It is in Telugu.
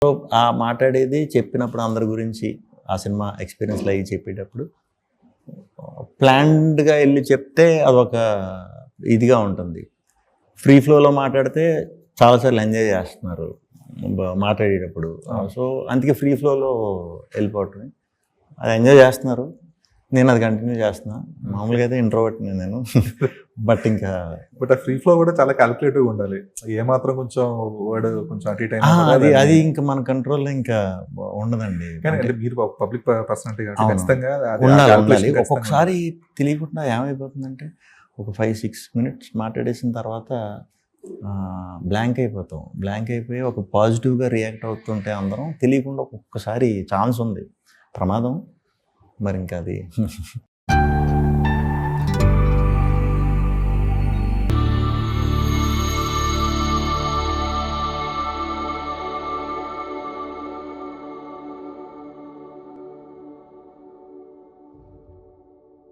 సో, ఆ మాట్లాడేది చెప్పినప్పుడు అందరి గురించి ఆ సినిమా ఎక్స్‌పీరియన్స్‌లు అయ్యి చెప్పేటప్పుడు ప్లాన్డ్‌గా ఎళ్లి చెప్తే అదొక ఇదిగా ఉంటుంది. ఫ్రీ ఫ్లోలో మాట్లాడితే చాలా సార్లు ఎంజాయ్ చేస్తున్నారు మాట్లాడేటప్పుడు. సో, అందుకే ఫ్రీ ఫ్లోలో వెళ్ళిపోవటమే. అది ఎంజాయ్ చేస్తున్నారు. నేను అది కంటిన్యూ చేస్తున్నా. మామూలుగా అయితే ఇంట్రోవర్ట్‌ని నేను. బట్ ఆ ఫ్రీ ఫ్లో కూడా చాలా క్యాలిక్యులేటివ్‌గా ఉండాలి. ఏమాత్రం కొంచెం వర్డ్ కొంచెం అటు ఇటు అయినా కూడా అది ఇంకా మన కంట్రోల్‌లో ఇంకా ఉండదండి. కానీ అంటే మీరు పబ్లిక్ పర్సనాలిటీ కాబట్టి అవును. ఖచ్చితంగా అది ఉండాలి. calculation ఖచ్చితంగా ఒక్కొక్కసారి తెలియకుండా ఏమైపోతుందంటే ఒక 5, 6 మినిట్స్ మాట్లాడేసిన తర్వాత బ్లాంక్ అయిపోతాం. బ్లాంక్ అయిపోయి ఒక పాజిటివ్‌గా రియాక్ట్ అవుతుంటే అందరం తెలియకుండా ఒక్కొక్కసారి ఛాన్స్ ఉంది. ప్రమాదం మరి ఇంకా అది